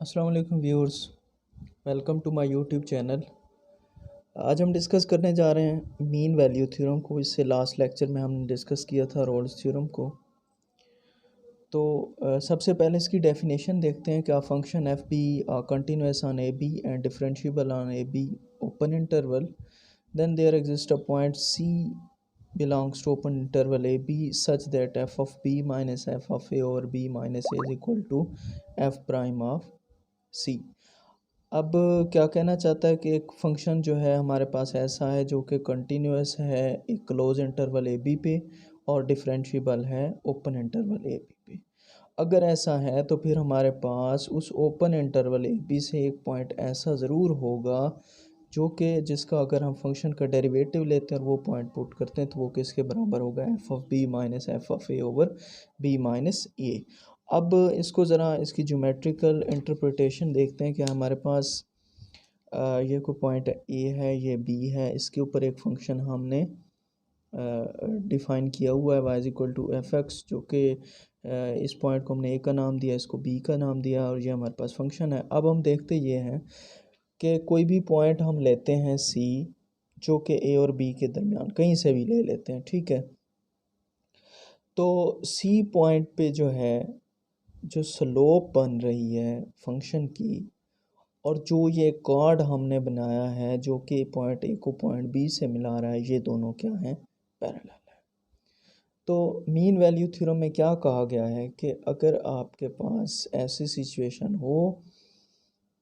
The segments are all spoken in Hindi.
अस्सलाम वालेकुम viewers, welcome to my YouTube channel. आज हम डिस्कस करने जा रहे हैं मीन वैल्यू थ्योरम को। इससे लास्ट लेक्चर में हमने डिस्कस किया था रोल्स थ्योरम को। तो सबसे पहले इसकी डेफिनेशन देखते हैं। क्या function F be continuous on A B and differentiable on A B open interval, then there exist a point C belongs to open interval a b such that f of b minus f of a over b minus a is equal to f prime of c। अब क्या कहना चाहता है कि एक फंक्शन जो है हमारे पास ऐसा है जो कि कंटिन्यूस है एक क्लोज इंटरवल ए बी पे और डिफरेंशिएबल है ओपन इंटरवल ए बी पे। अगर ऐसा है तो फिर हमारे पास उस ओपन इंटरवल ए बी से एक पॉइंट ऐसा ज़रूर होगा जो कि जिसका अगर हम फंक्शन का डेरिवेटिव लेते हैं और वो पॉइंट पुट करते हैं तो वो किसके बराबर होगा, F of B minus F of A over B minus A. अब इसको ज़रा इसकी ज्योमेट्रिकल इंटरप्रिटेशन देखते हैं कि हमारे पास ये कोई पॉइंट ए है, ये बी है, इसके ऊपर एक फंक्शन हमने डिफ़ाइन किया हुआ है y is equal to F X, जो कि इस पॉइंट को हमने ए का नाम दिया, इसको बी का नाम दिया और ये हमारे पास फंक्शन है। अब हम देखते ये हैं कि कोई भी पॉइंट हम लेते हैं सी जो कि ए और बी के दरमियान कहीं से भी ले लेते हैं, ठीक है। तो सी पॉइंट पे जो है जो स्लोप बन रही है फंक्शन की और जो ये कार्ड हमने बनाया है जो कि पॉइंट ए को पॉइंट बी से मिला रहा है, ये दोनों क्या हैं, पैरेलल है। तो मीन वैल्यू थ्योरम में क्या कहा गया है कि अगर आपके पास ऐसी सिचुएशन हो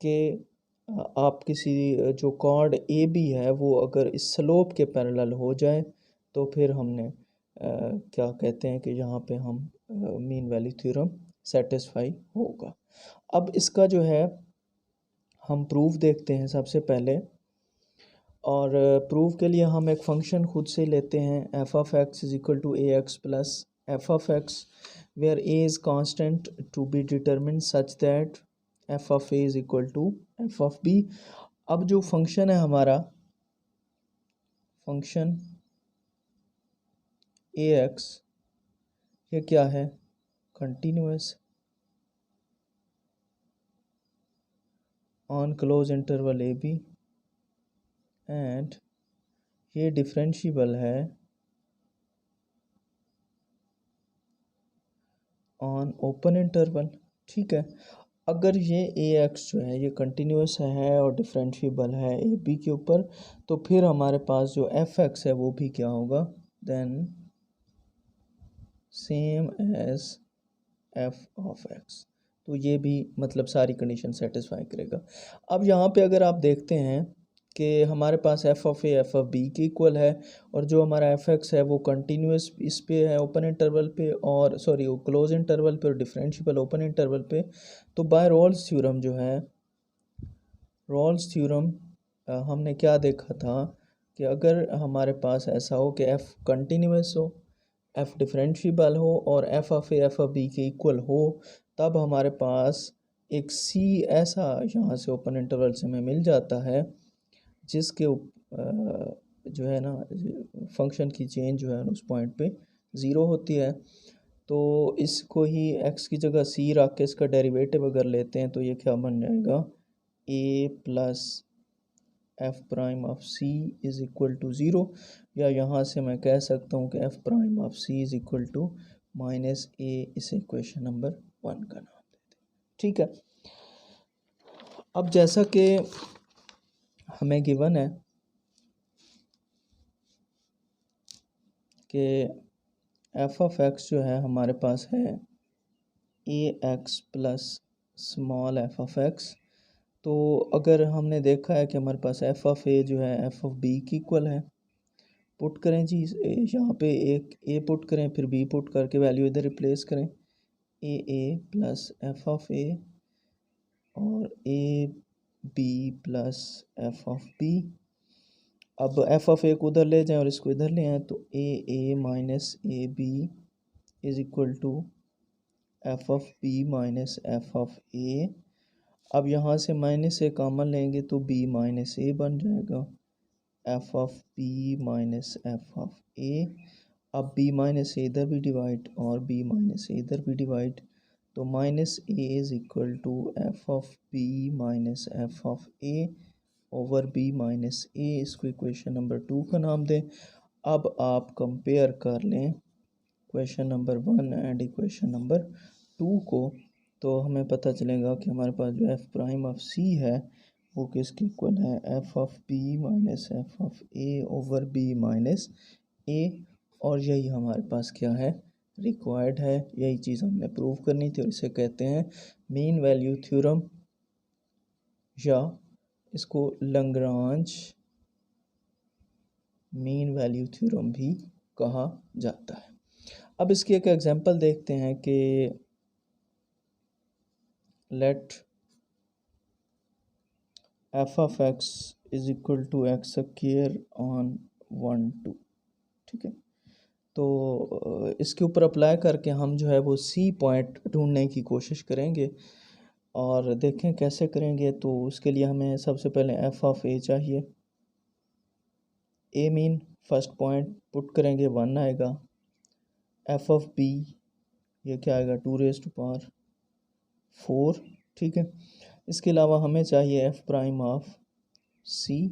कि आप किसी जो कार्ड ए बी है वो अगर इस स्लोप के पैरेलल हो जाए तो फिर हमने क्या कहते हैं कि यहाँ पे हम मीन वैल्यू थ्योरम सेटिस्फाई होगा। अब इसका जो है हम प्रूफ देखते हैं सबसे पहले, और प्रूफ के लिए हम एक फ़ंक्शन खुद से लेते हैं F of X is equal to A X plus F of X where A is constant to be determined such that F of A is equal to F of B. अब जो फंक्शन है हमारा फंक्शन ए एक्स, ये क्या है, continuous on close interval A B and ये डिफरेंशिएबल है ऑन ओपन इंटरवल, ठीक है। अगर ये ए एक्स जो है ये कंटिन्यूस है और डिफरेंशिएबल है ए बी के ऊपर, तो फिर हमारे पास जो एफ एक्स है वो भी क्या होगा, then same as F of X. तो ये भी मतलब सारी कंडीशन सेटिस्फाई करेगा। अब यहाँ पे अगर आप देखते हैं कि हमारे पास F of A F of B के इक्वल है और जो हमारा एफ एक्स है वो कंटिन्यूस इस पे है ओपन इंटरवल पे, और सॉरी वो क्लोज इंटरवल पे और डिफरेंशिएबल ओपन इंटरवल पे। तो बाय रोल्स थ्योरम जो है, रोल्स थ्योरम हमने क्या देखा था कि अगर हमारे पास ऐसा हो कि एफ़ कंटिन्यूस हो, एफ़ डिफरेंशिएबल हो और F of A F of B के इक्वल हो, तब हमारे पास एक सी ऐसा यहाँ से ओपन इंटरवल से हमें मिल जाता है जिसके जो है ना फंक्शन की चेंज जो है उस पॉइंट पे ज़ीरो होती है। तो इसको ही एक्स की जगह सी रख के इसका डेरिवेटिव अगर लेते हैं तो ये क्या बन जाएगा, A plus F prime of C is equal to zero, या यहाँ से मैं कह सकता हूँ कि F prime of C is equal to minus A. इसे इक्वेशन नंबर 1 का नाम देते हैं, ठीक है। अब जैसा कि हमें गिवन है कि एफ ऑफ एक्स जो है हमारे पास है A X plus small F of X. तो अगर हमने देखा है कि हमारे पास एफ ऑफ ए जो है एफ ऑफ बी की इक्वल है, पुट करें जी यहाँ पे एक ए पुट करें फिर बी पुट करके वैल्यू इधर रिप्लेस करें, A plus F of A और A B plus F of B. अब एफ ऑफ ए को उधर ले जाएं और इसको इधर ले आएँ तो A minus A B is equal to F of B minus F of A. अब यहाँ से माइनस ए कॉमन लेंगे तो बी माइनस ए बन जाएगा, F of B minus F of A. अब बी माइनस ए इधर भी डिवाइड और बी माइनस ए इधर भी डिवाइड, तो minus A is equal to F of B minus F of A over B minus A. इसको इक्वेशन नंबर 2 का नाम दें। अब आप कंपेयर कर लें equation number 1 and equation number 2 को, तो हमें पता चलेगा कि हमारे पास जो एफ प्राइम ऑफ सी है वो किसकी इक्वल है, F of B minus F of A over B minus A. और यही हमारे पास क्या है, रिक्वायर्ड है, यही चीज़ हमने प्रूव करनी थी और इसे कहते हैं मीन वैल्यू थ्योरम, या इसको लैग्रांज मीन वैल्यू थ्योरम भी कहा जाता है। अब इसकी एक एग्जांपल देखते हैं कि let F of X is equal to X square on 1 2। ठीक है, तो इसके ऊपर अप्लाई करके हम जो है वो सी पॉइंट ढूंढने की कोशिश करेंगे और देखें कैसे करेंगे। तो उसके लिए हमें सबसे पहले एफ ऑफ ए चाहिए। ए मीन फर्स्ट पॉइंट पुट करेंगे 1 आएगा। एफ ऑफ बी ये क्या आएगा, 2 रेज़ टू पावर 4। ठीक है, इसके अलावा हमें चाहिए एफ प्राइम ऑफ सी।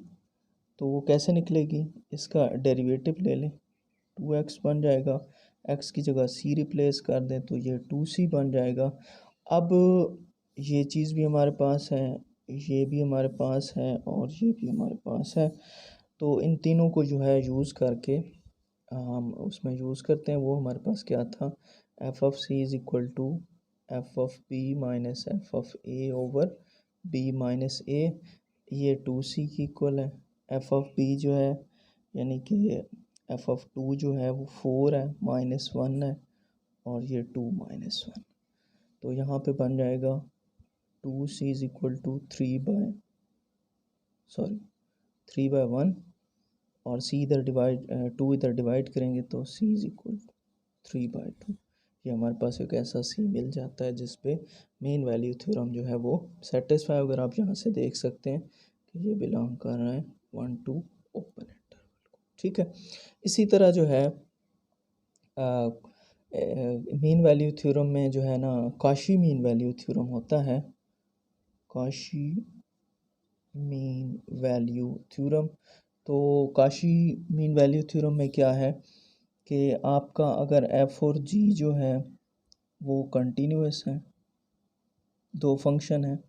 तो वो कैसे निकलेगी, इसका डेरिवेटिव ले लें, 2x बन जाएगा, x की जगह c रिप्लेस कर दें तो ये 2c बन जाएगा। अब ये चीज़ भी हमारे पास है, ये भी हमारे पास है और ये भी हमारे पास है। तो इन तीनों को जो है यूज़ करके हम उसमें यूज़ करते हैं। वो हमारे पास क्या था, F of C is equal to F of B minus F of A over B minus A. ये 2c की इक्वल है। एफ ऑफ बी जो है यानी कि एफ ऑफ 2 जो है वो 4 है, -1 है और ये 2 -1। तो यहाँ पे बन जाएगा 2c इज़ इक्वल टू 3/1 और c इधर डिवाइड 2 इधर डिवाइड करेंगे तो c इज़ इक्वल टू 3/2। ये हमारे पास एक ऐसा c मिल जाता है जिस पे मेन वैल्यू थ्योरम जो है वो सेटिस्फाई। अगर आप यहाँ से देख सकते हैं कि ये बिलोंग कर रहा है 1 2 ओपन इंटरवल को। ठीक है, इसी तरह जो है मीन वैल्यू थ्योरम में जो है ना काशी मीन वैल्यू थ्योरम होता है, काशी मीन वैल्यू थ्योरम। तो काशी मीन वैल्यू थ्योरम में क्या है कि आपका अगर एफ और जी जो है वो कंटिन्यूस है, दो फंक्शन है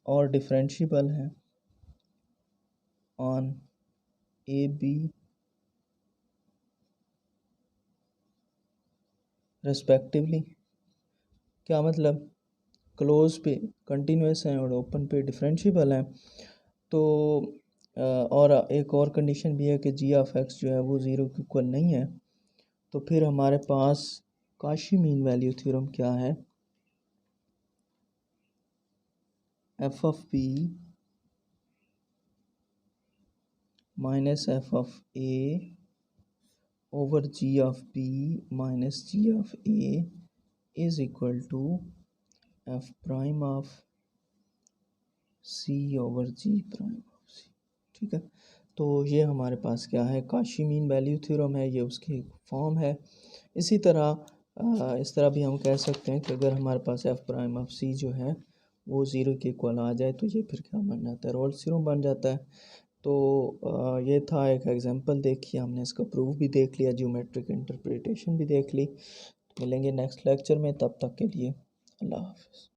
और डिफरेंशिएबल है ऑन ए बी रेस्पेक्टिवली। क्या मतलब, क्लोज पे कंटिन्यूस है और ओपन पे डिफरेंशिएबल है। तो और एक और कंडीशन भी है कि जी ऑफ एक्स जो है वो ज़ीरो के इक्वल नहीं है। तो फिर हमारे पास काशी मीन वैल्यू थ्योरम क्या है, F of B minus F of A over G of B minus G of A is equal to F prime of C over G prime of C. ठीक है, तो ये हमारे पास क्या है, काशी मीन वैल्यू थ्योरम है, ये उसकी फॉर्म है। इसी तरह इस तरह भी हम कह सकते हैं कि अगर हमारे पास एफ प्राइम ऑफ सी जो है वो ज़ीरो के इक्वल आ जाए तो ये फिर क्या बन जाता है, रोल्स थ्योरम बन जाता है। तो ये था एक एग्जांपल देखिए, हमने इसका प्रूफ भी देख लिया, ज्योमेट्रिक इंटरप्रिटेशन भी देख ली। मिलेंगे नेक्स्ट लेक्चर में, तब तक के लिए अल्लाह हाफ़िज़।